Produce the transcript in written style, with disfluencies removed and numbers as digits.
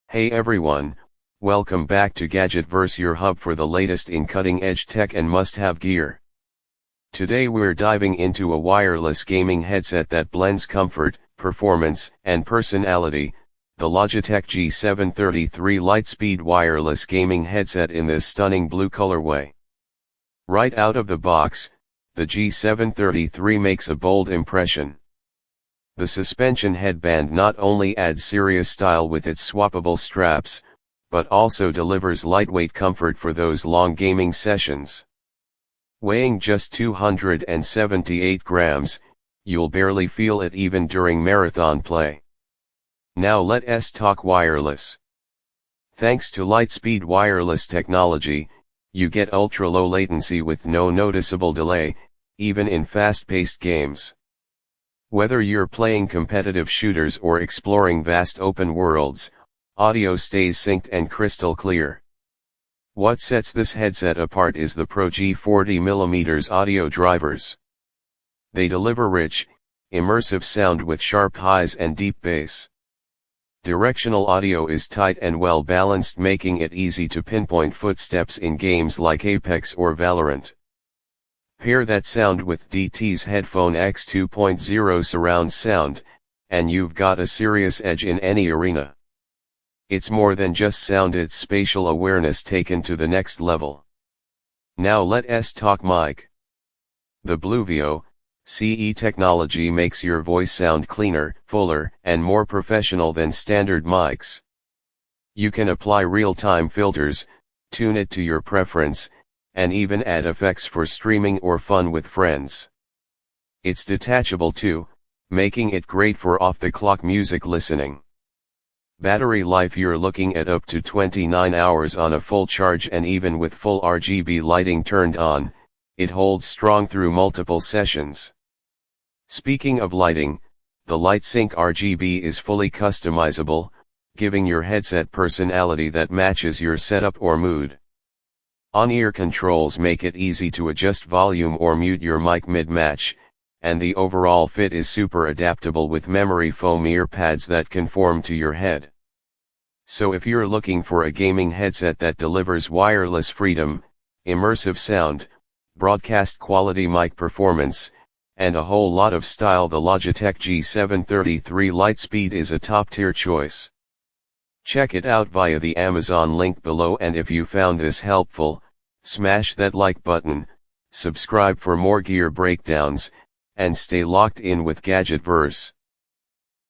Hey everyone, welcome back to Gadgetverse, your hub for the latest in cutting-edge tech and must-have gear. Today we're diving into a wireless gaming headset that blends comfort, performance, and personality, the Logitech G733 Lightspeed wireless gaming headset in this stunning blue colorway. Right out of the box, the G733 makes a bold impression. The suspension headband not only adds serious style with its swappable straps, but also delivers lightweight comfort for those long gaming sessions. Weighing just 278 grams, you'll barely feel it even during marathon play. Now let's talk wireless. Thanks to Lightspeed wireless technology, you get ultra-low latency with no noticeable delay, even in fast-paced games. Whether you're playing competitive shooters or exploring vast open worlds, audio stays synced and crystal clear. What sets this headset apart is the Pro G40mm audio drivers. They deliver rich, immersive sound with sharp highs and deep bass. Directional audio is tight and well balanced, making it easy to pinpoint footsteps in games like Apex or Valorant. Pair that sound with DTS Headphone X 2.0 surround sound, and you've got a serious edge in any arena. It's more than just sound, it's spatial awareness taken to the next level. Now let's talk mic. The Bluevio CE technology makes your voice sound cleaner, fuller, and more professional than standard mics. You can apply real-time filters, tune it to your preference, and even add effects for streaming or fun with friends. It's detachable too, making it great for off-the-clock music listening. Battery life, you're looking at up to 29 hours on a full charge, and even with full RGB lighting turned on, it holds strong through multiple sessions. Speaking of lighting, the LIGHTSYNC RGB is fully customizable, giving your headset personality that matches your setup or mood. On-ear controls make it easy to adjust volume or mute your mic mid-match, and the overall fit is super adaptable with memory foam ear pads that conform to your head. So if you're looking for a gaming headset that delivers wireless freedom, immersive sound, broadcast quality mic performance, and a whole lot of style, the Logitech G733 Lightspeed is a top-tier choice. Check it out via the Amazon link below, and if you found this helpful, smash that like button, subscribe for more gear breakdowns, and stay locked in with Gadgetverse.